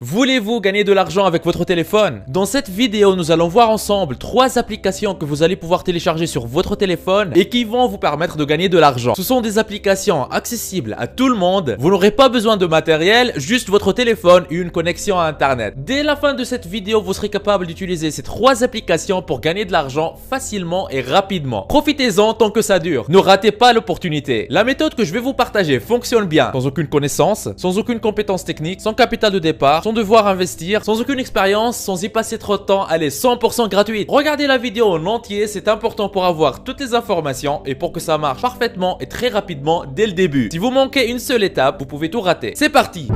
Voulez-vous gagner de l'argent avec votre téléphone? Dans cette vidéo, nous allons voir ensemble 3 applications que vous allez pouvoir télécharger sur votre téléphone et qui vont vous permettre de gagner de l'argent. Ce sont des applications accessibles à tout le monde. Vous n'aurez pas besoin de matériel, juste votre téléphone et une connexion à internet. Dès la fin de cette vidéo, vous serez capable d'utiliser ces 3 applications pour gagner de l'argent facilement et rapidement. Profitez-en tant que ça dure. Ne ratez pas l'opportunité. La méthode que je vais vous partager fonctionne bien, sans aucune connaissance, sans aucune compétence technique, sans capital de départ, sans devoir investir, sans aucune expérience, sans y passer trop de temps. Elle est 100% gratuite. Regardez la vidéo en entier, c'est important pour avoir toutes les informations et pour que ça marche parfaitement et très rapidement dès le début. Si vous manquez une seule étape, vous pouvez tout rater. C'est parti!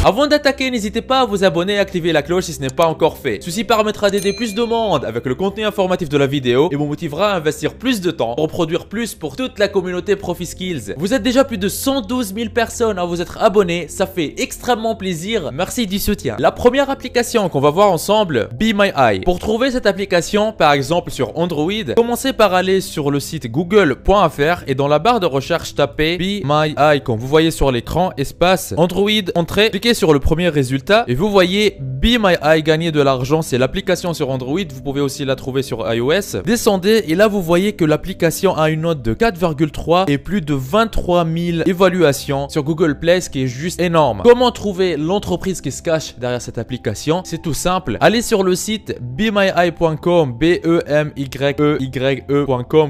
Avant d'attaquer, n'hésitez pas à vous abonner et activer la cloche si ce n'est pas encore fait. Ceci permettra d'aider plus de monde avec le contenu informatif de la vidéo et vous motivera à investir plus de temps pour produire plus pour toute la communauté ProfiSkills. Vous êtes déjà plus de 112 000 personnes à vous être abonnés, ça fait extrêmement plaisir. Merci du soutien. La première application qu'on va voir ensemble, Be My Eye. Pour trouver cette application, par exemple sur Android, commencez par aller sur le site google.fr et dans la barre de recherche tapez Be My Eye comme vous voyez sur l'écran, espace Android, entrée, cliquez sur le premier résultat et vous voyez Be My Eye gagner de l'argent, c'est l'application sur Android, vous pouvez aussi la trouver sur iOS. Descendez et là vous voyez que l'application a une note de 4,3 et plus de 23 000 évaluations sur Google Play, ce qui est juste énorme. Comment trouver l'entreprise qui se cache derrière cette application? C'est tout simple, allez sur le site bemyeye.com, bemyeye.com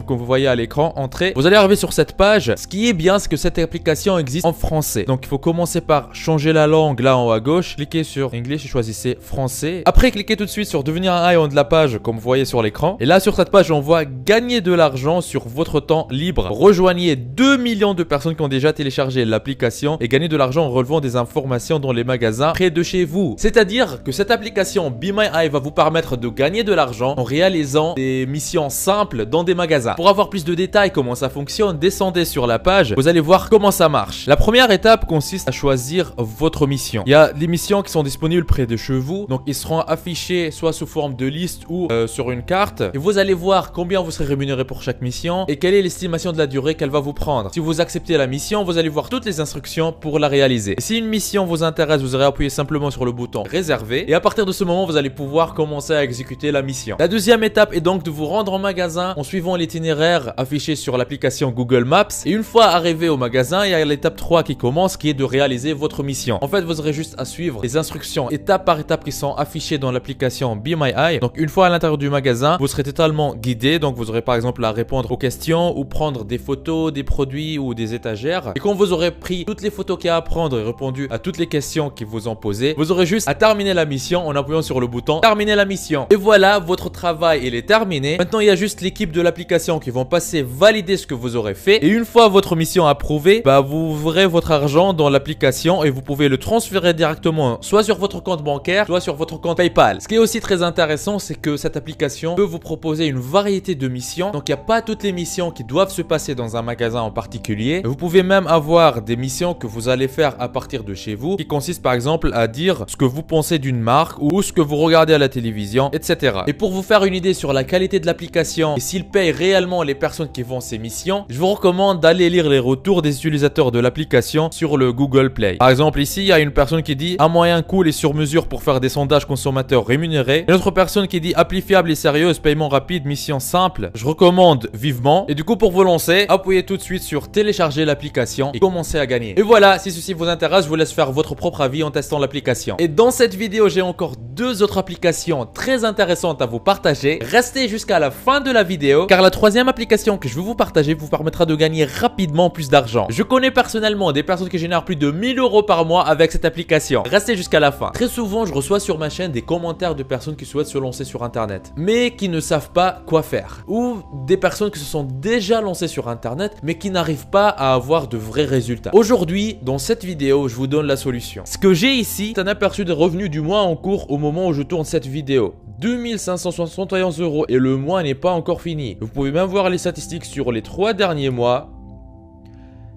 comme vous voyez à l'écran, entrez, vous allez arriver sur cette page. Ce qui est bien, c'est que cette application existe en français, donc il faut commencer par changer la langue là en haut à gauche, cliquez sur English et choisissez français. Après, cliquez tout de suite sur devenir un eye en haut de la page comme vous voyez sur l'écran. Et là sur cette page, on voit gagner de l'argent sur votre temps libre. Rejoignez 2 millions de personnes qui ont déjà téléchargé l'application et gagner de l'argent en relevant des informations dans les magasins près de chez vous. C'est-à-dire que cette application Be My Eye va vous permettre de gagner de l'argent en réalisant des missions simples dans des magasins. Pour avoir plus de détails comment ça fonctionne, descendez sur la page, vous allez voir comment ça marche. La première étape consiste à choisir votre mission. Il y a des missions qui sont disponibles près de chez vous, donc ils seront affichés soit sous forme de liste ou sur une carte et vous allez voir combien vous serez rémunéré pour chaque mission et quelle est l'estimation de la durée qu'elle va vous prendre. Si vous acceptez la mission, vous allez voir toutes les instructions pour la réaliser. Et si une mission vous intéresse, vous aurez appuyé simplement sur le bouton réserver et à partir de ce moment, vous allez pouvoir commencer à exécuter la mission. La deuxième étape est donc de vous rendre en magasin en suivant l'itinéraire affiché sur l'application Google Maps et une fois arrivé au magasin, il y a l'étape 3 qui commence qui est de réaliser votre mission. En fait, vous aurez juste à suivre les instructions étape par étape qui sont affichées dans l'application Be My Eye. Donc une fois à l'intérieur du magasin, vous serez totalement guidé. Donc vous aurez par exemple à répondre aux questions ou prendre des photos des produits ou des étagères. Et quand vous aurez pris toutes les photos qu'il y a à prendre et répondu à toutes les questions qui vous ont posées, vous aurez juste à terminer la mission en appuyant sur le bouton terminer la mission. Et voilà, votre travail il est terminé. Maintenant il y a juste l'équipe de l'application qui vont passer valider ce que vous aurez fait. Et une fois votre mission approuvée, vous verrez votre argent dans l'application et vous pouvez le transférer directement soit sur votre compte bancaire, soit sur votre compte PayPal. Ce qui est aussi très intéressant, c'est que cette application peut vous proposer une variété de missions. Donc il n'y a pas toutes les missions qui doivent se passer dans un magasin en particulier. Vous pouvez même avoir des missions que vous allez faire à partir de chez vous, qui consistent par exemple à dire ce que vous pensez d'une marque ou ce que vous regardez à la télévision, etc. Et pour vous faire une idée sur la qualité de l'application et s'il paye réellement les personnes qui font ces missions, je vous recommande d'aller lire les retours des utilisateurs de l'application sur le Google Play. Par exemple ici, il y a une personne qui dit un moyen cool et sur mesure pour faire des sondages consommateurs rémunérés. Une autre personne qui dit appli fiable et sérieuse, paiement rapide, mission simple. Je recommande vivement. Et du coup, pour vous lancer, appuyez tout de suite sur télécharger l'application et commencez à gagner. Et voilà, si ceci vous intéresse, je vous laisse faire votre propre avis en testant l'application. Et dans cette vidéo, j'ai encore 2 autres applications très intéressantes à vous partager. Restez jusqu'à la fin de la vidéo car la troisième application que je vais vous partager vous permettra de gagner rapidement plus d'argent. Je connais personnellement des personnes qui génèrent plus de 1000 € par mois avec cette application. Restez jusqu'à la fin. Très souvent, je reçois sur ma chaîne des commentaires de personnes qui souhaitent se lancer sur internet, mais qui ne savent pas quoi faire. Ou des personnes qui se sont déjà lancées sur internet, mais qui n'arrivent pas à avoir de vrais résultats. Aujourd'hui, dans cette vidéo, je vous donne la solution. Ce que j'ai ici, c'est un aperçu des revenus du mois en cours au moment où je tourne cette vidéo. 2571 € et le mois n'est pas encore fini. Vous pouvez même voir les statistiques sur les 3 derniers mois.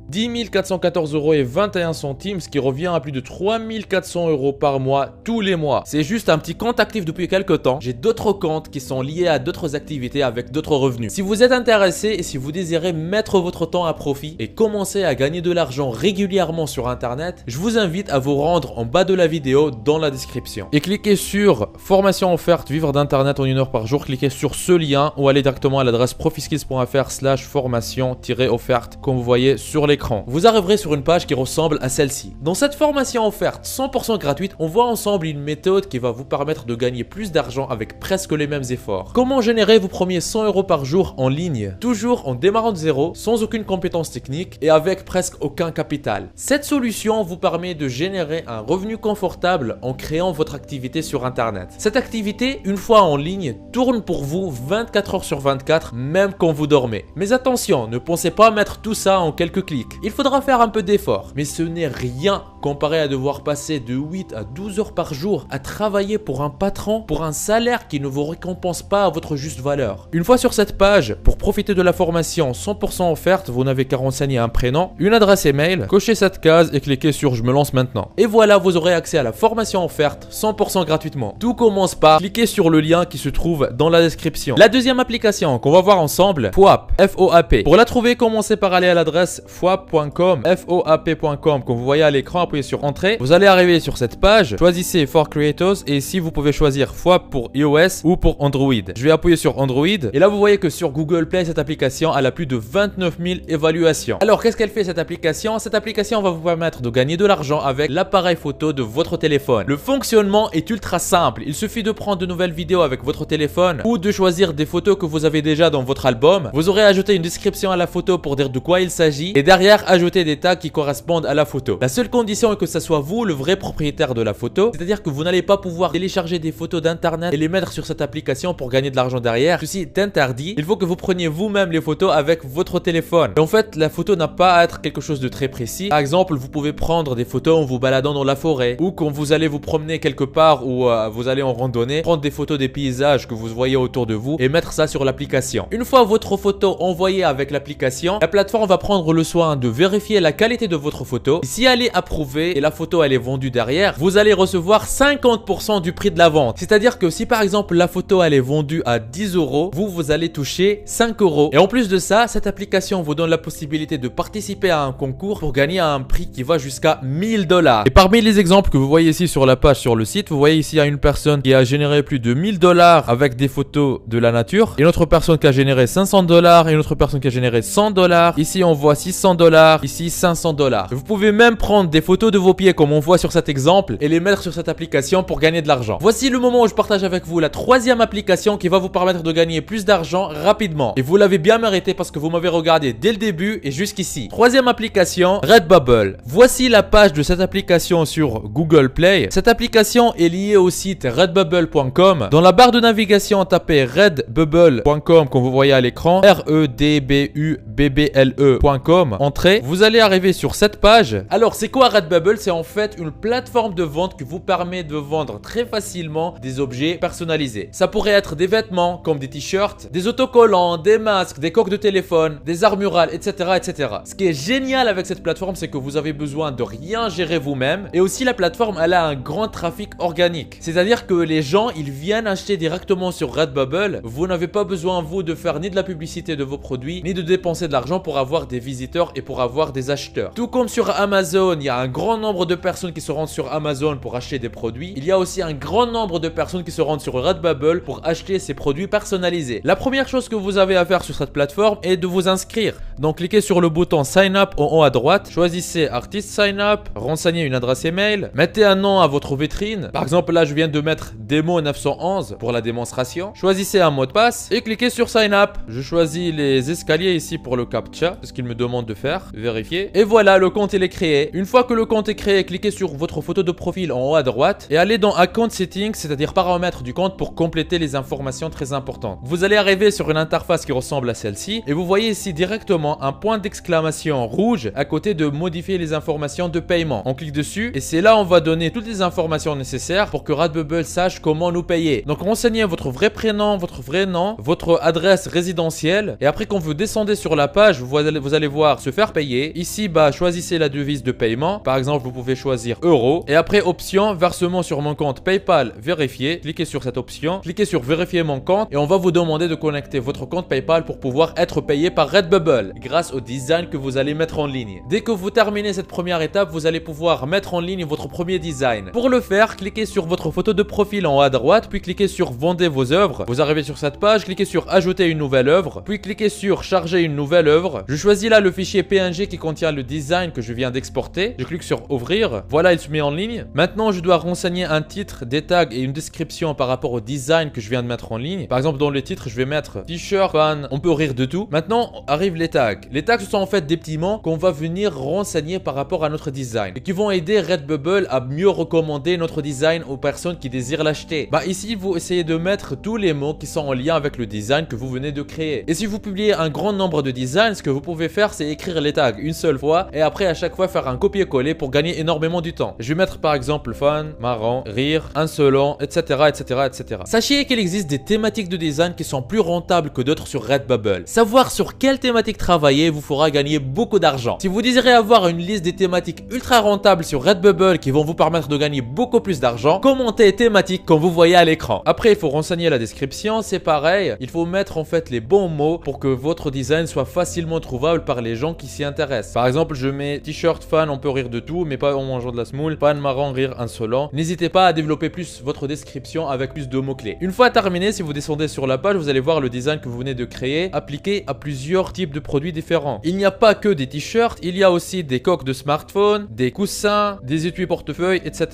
10 414 € et 21 centimes, ce qui revient à plus de 3 400 € par mois, tous les mois. C'est juste un petit compte actif depuis quelques temps. J'ai d'autres comptes qui sont liés à d'autres activités avec d'autres revenus. Si vous êtes intéressé et si vous désirez mettre votre temps à profit et commencer à gagner de l'argent régulièrement sur internet, je vous invite à vous rendre en bas de la vidéo dans la description et cliquez sur formation offerte vivre d'internet en 1 heure par jour. Cliquez sur ce lien ou allez directement à l'adresse profiskills.fr/formation-offerte comme vous voyez sur l'écran. Vous arriverez sur une page qui ressemble à celle-ci. Dans cette formation offerte 100% gratuite, on voit ensemble une méthode qui va vous permettre de gagner plus d'argent avec presque les mêmes efforts. Comment générer vos premiers 100 € par jour en ligne, toujours en démarrant de zéro, sans aucune compétence technique et avec presque aucun capital. Cette solution vous permet de générer un revenu confortable en créant votre activité sur internet. Cette activité, une fois en ligne, tourne pour vous 24 heures sur 24, même quand vous dormez. Mais attention, ne pensez pas mettre tout ça en quelques clics. Il faudra faire un peu d'effort, mais ce n'est rien comparé à devoir passer de 8 à 12 heures par jour à travailler pour un patron, pour un salaire qui ne vous récompense pas à votre juste valeur. Une fois sur cette page, pour profiter de la formation 100% offerte, vous n'avez qu'à renseigner un prénom, une adresse email, cochez cette case et cliquez sur je me lance maintenant. Et voilà, vous aurez accès à la formation offerte 100% gratuitement. Tout commence par cliquer sur le lien qui se trouve dans la description. La deuxième application qu'on va voir ensemble, FOAP, F-O-A-P. Pour la trouver, commencez par aller à l'adresse foap.com, F-O-A-P.com. Comme vous voyez à l'écran, appuyez sur entrée. Vous allez arriver sur cette page, choisissez For Creators et ici vous pouvez choisir FOAP pour iOS ou pour Android. Je vais appuyer sur Android et là vous voyez que sur Google Play cette application elle a plus de 29 000 évaluations. Alors qu'est-ce qu'elle fait cette application? Cette application va vous permettre de gagner de l'argent avec l'appareil photo de votre téléphone. Le fonctionnement est ultra simple. Il suffit de prendre de nouvelles vidéos avec votre téléphone ou de choisir des photos que vous avez déjà dans votre album. Vous aurez ajouté une description à la photo pour dire de quoi il s'agit et derrière ajouter des tags qui correspondent à la photo. La seule condition est que ce soit vous le vrai propriétaire de la photo, c'est-à-dire que vous n'allez pas pouvoir télécharger des photos d'internet et les mettre sur cette application pour gagner de l'argent derrière. Ceci est interdit. Il faut que vous preniez vous-même les photos avec votre téléphone. Et en fait, la photo n'a pas à être quelque chose de très précis. Par exemple, vous pouvez prendre des photos en vous baladant dans la forêt ou quand vous allez vous promener quelque part ou vous allez en randonnée, prendre des photos des paysages que vous voyez autour de vous et mettre ça sur l'application. Une fois votre photo envoyée avec l'application, la plateforme va prendre le soin de vérifier la qualité de votre photo. Et si elle est approuvée et la photo elle est vendue derrière, vous allez recevoir 50% du prix de la vente. C'est-à-dire que si par exemple la photo elle est vendue à 10 €, vous allez toucher 5 €. Et en plus de ça, cette application vous donne la possibilité de participer à un concours pour gagner un prix qui va jusqu'à 1000 $. Et parmi les exemples que vous voyez ici sur la page sur le site, vous voyez ici il y a une personne qui a généré plus de 1000 $ avec des photos de la nature, une autre personne qui a généré 500 $ et une autre personne qui a généré 100 $. Ici on voit 600 $, ici 500 $. Vous pouvez même prendre des photos de vos pieds comme on voit sur cet exemple et les mettre sur cette application pour gagner de l'argent. Voici le moment où je partage avec vous la troisième application qui va vous permettre de gagner plus d'argent rapidement. Et vous l'avez bien mérité parce que vous m'avez regardé dès le début et jusqu'ici. Troisième application, Redbubble. Voici la page de cette application sur Google Play. Cette application est liée au site redbubble.com. Dans la barre de navigation, tapez redbubble.com comme vous voyez à l'écran, redbubble.com. Entrez, vous allez arriver sur cette page. Alors c'est quoi Redbubble? C'est en fait une plateforme de vente qui vous permet de vendre très facilement des objets personnalisés. Ça pourrait être des vêtements comme des t-shirts, des autocollants, des masques, des coques de téléphone, des arts murales, etc., etc. Ce qui est génial avec cette plateforme, c'est que vous avez besoin de rien gérer vous-même. Et aussi la plateforme, elle a un grand trafic organique. C'est-à-dire que les gens, ils viennent acheter directement sur Redbubble. Vous n'avez pas besoin, vous, de faire ni de la publicité de vos produits, ni de dépenser de l'argent pour avoir des visiteurs et pour avoir des acheteurs. Tout comme sur Amazon, il y a un grand nombre de personnes qui se rendent sur Amazon pour acheter des produits. Il y a aussi un grand nombre de personnes qui se rendent sur Redbubble pour acheter ces produits personnalisés. La première chose que vous avez à faire sur cette plateforme est de vous inscrire. Donc cliquez sur le bouton Sign Up en haut à droite, choisissez Artist Sign Up, renseignez une adresse email, mettez un nom à votre vitrine. Par exemple là je viens de mettre Demo 911 pour la démonstration. Choisissez un mot de passe et cliquez sur Sign Up. Je choisis les escaliers ici pour le CAPTCHA, c'est ce qu'il me demande de faire, vérifier. Et voilà, le compte il est créé. Une fois que le compte est créé, cliquez sur votre photo de profil en haut à droite et allez dans Account Settings, c'est-à-dire paramètres du compte pour compléter les informations très importantes. Vous allez arriver sur une interface qui ressemble à celle-ci et vous voyez ici directement un point d'exclamation rouge à côté de modifier les informations de paiement. On clique dessus et c'est là on va donner toutes les informations nécessaires pour que Redbubble sache comment nous payer. Donc renseignez votre vrai prénom, votre vrai nom, votre adresse résidentielle et après quand vous descendez sur la page, vous allez voir se faire payer. Ici, choisissez la devise de paiement. Par exemple, vous pouvez choisir euros et après option versement sur mon compte PayPal vérifier. Cliquez sur cette option, cliquez sur vérifier mon compte et on va vous demander de connecter votre compte PayPal pour pouvoir être payé par Redbubble grâce au design que vous allez mettre en ligne. Dès que vous terminez cette première étape, vous allez pouvoir mettre en ligne votre premier design. Pour le faire, cliquez sur votre photo de profil en haut à droite, puis cliquez sur vendez vos œuvres. Vous arrivez sur cette page, cliquez sur ajouter une nouvelle œuvre, puis cliquez sur charger une nouvelle œuvre. Je choisis là le fichier PNG qui contient le design que je viens d'exporter. Je clique sur ouvrir. Voilà, il se met en ligne. Maintenant, je dois renseigner un titre, des tags et une description par rapport au design que je viens de mettre en ligne. Par exemple, dans le titre, je vais mettre t-shirt, fan, on peut rire de tout. Maintenant, arrivent les tags. Les tags, ce sont en fait des petits mots qu'on va venir renseigner par rapport à notre design et qui vont aider Redbubble à mieux recommander notre design aux personnes qui désirent l'acheter. Ici, vous essayez de mettre tous les mots qui sont en lien avec le design que vous venez de créer. Et si vous publiez un grand nombre de designs, ce que vous pouvez faire, c'est écrire les tags une seule fois et après à chaque fois faire un copier-coller pour gagner énormément du temps. Je vais mettre par exemple fun, marrant, rire, insolent, etc. etc. Sachez qu'il existe des thématiques de design qui sont plus rentables que d'autres sur Redbubble. Savoir sur quelle thématique travailler vous fera gagner beaucoup d'argent. Si vous désirez avoir une liste des thématiques ultra rentables sur Redbubble qui vont vous permettre de gagner beaucoup plus d'argent, commentez thématiques comme vous voyez à l'écran. Après, il faut renseigner la description, c'est pareil. Il faut mettre en fait les bons mots pour que votre design soit facilement trouvable par les gens qui s'y intéressent. Par exemple, je mets t-shirt fan, on peut rire de tout, mais pas en mangeant de la semoule, fan marrant, rire insolent. N'hésitez pas à développer plus votre description avec plus de mots-clés. Une fois terminé, si vous descendez sur la page, vous allez voir le design que vous venez de créer appliqué à plusieurs types de produits différents. Il n'y a pas que des t-shirts, il y a aussi des coques de smartphone, des coussins, des étuis portefeuille, etc.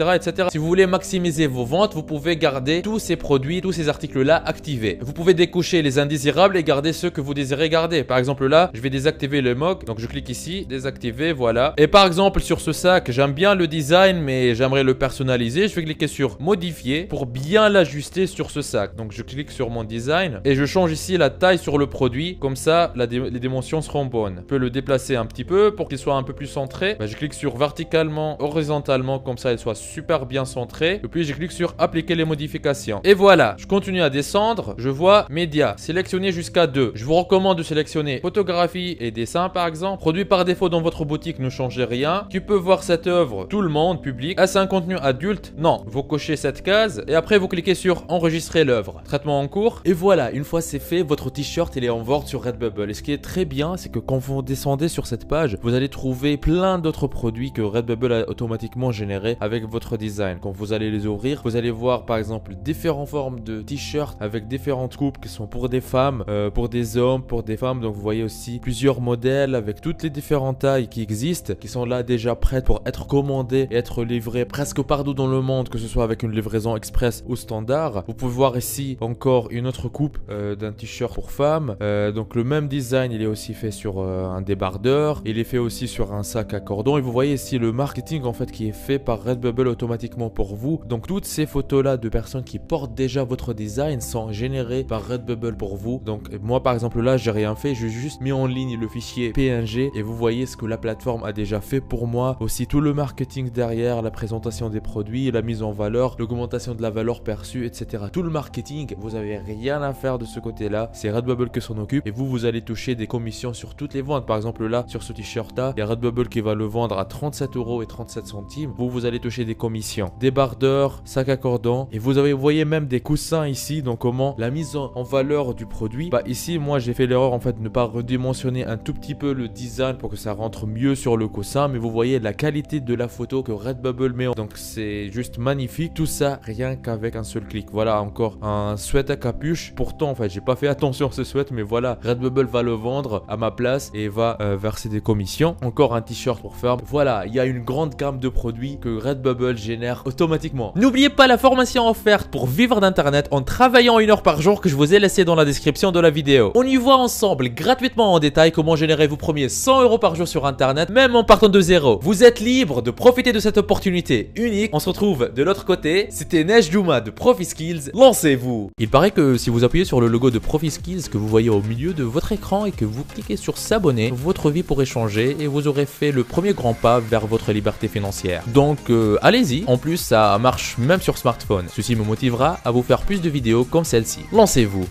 Si vous voulez maximiser vos ventes, vous pouvez garder tous ces produits, tous ces articles-là activés. Vous pouvez décocher les indésirables et garder ceux que vous désirez garder. Par exemple là, je vais désactiver le mug, donc je clique ici, désactiver, voilà. Et par exemple sur ce sac, j'aime bien le design mais j'aimerais le personnaliser. Je vais cliquer sur modifier pour bien l'ajuster sur ce sac. Donc je clique sur mon design et je change ici la taille sur le produit, comme ça les dimensions seront bonnes. Je peux le déplacer un petit peu pour qu'il soit un peu plus centré. Je clique sur verticalement, horizontalement, comme ça il soit super bien centré. Et puis je clique sur appliquer les modifications. Et voilà, je continue à descendre, je vois médias, sélectionner jusqu'à 2. Je vous recommande de sélectionner photographie et dessin par exemple. Produit par défaut dans votre boutique, ne changez rien. Tu peux voir cette œuvre, tout le monde, public. Est-ce un contenu adulte? Non. Vous cochez cette case et après vous cliquez sur enregistrer l'œuvre. Traitement en cours. Et voilà, une fois c'est fait, votre t-shirt il est en vente sur Redbubble. Et ce qui est très bien, c'est que quand vous descendez sur cette page, vous allez trouver plein d'autres produits que Redbubble a automatiquement générés avec votre design. Quand vous allez les ouvrir, vous allez voir par exemple différentes formes de t-shirts avec différentes coupes qui sont pour des femmes, pour des hommes, pour des femmes. Donc vous voyez aussi plusieurs modèles avec toutes les différentes tailles qui existent, qui sont là déjà prêtes pour être commandées et être livrées presque partout dans le monde, que ce soit avec une livraison express ou standard. Vous pouvez voir ici encore une autre coupe d'un t-shirt pour femmes. Donc le même design, il est aussi fait sur un débardeur. Il est fait aussi sur un sac à cordon. Et vous voyez ici le marketing en fait qui est fait par Redbubble automatiquement pour vous. Donc toutes ces photos là de personnes qui portent déjà votre design sont générées par Redbubble pour vous. Donc moi par exemple là j'ai rien fait, j'ai juste mis en ligne le fichier PNG et vous voyez ce que la plateforme a déjà fait pour moi. Aussi tout le marketing derrière, la présentation des produits, la mise en valeur, l'augmentation de la valeur perçue, etc. Tout le marketing, vous avez rien à faire de ce côté là, c'est Redbubble qui s'en occupe et vous allez toucher des commissions sur toutes les ventes. Par exemple là sur ce t-shirt là, il y a Redbubble qui va le vendre à 37,37 €. Vous allez toucher des commissions, débardeurs, sac à cordon et vous voyez même des coussins ici. Donc comment la mise en valeur du produit. Ici moi j'ai fait l'erreur en fait de ne pas redimensionner un tout petit peu le design pour que ça rentre mieux sur le coussin, mais vous voyez la qualité de la photo que Redbubble met en. Donc c'est juste magnifique, tout ça rien qu'avec un seul clic. Voilà encore un sweat à capuche. Pourtant en fait j'ai pas fait attention à ce sweat, mais voilà, Redbubble va le vendre à ma place et va verser des commissions. Encore un t-shirt pour femmes. Voilà, il y a une grande gamme de produits que Redbubble génère automatiquement. N'oubliez pas la formation offerte pour vivre d'internet en travaillant 1 heure par jour que je vous ai laissé dans la description de la vidéo. On y voit ensemble gratuitement en détail comment générer vos premiers 100 € par jour sur internet, même en partant de zéro. Vous Vous êtes libre de profiter de cette opportunité unique. On se retrouve de l'autre côté. C'était Nejdouma de ProfiSkills. Lancez-vous. Il paraît que si vous appuyez sur le logo de ProfiSkills que vous voyez au milieu de votre écran et que vous cliquez sur s'abonner, votre vie pourrait changer et vous aurez fait le premier grand pas vers votre liberté financière. Donc allez-y. En plus, ça marche même sur smartphone. Ceci me motivera à vous faire plus de vidéos comme celle-ci. Lancez-vous.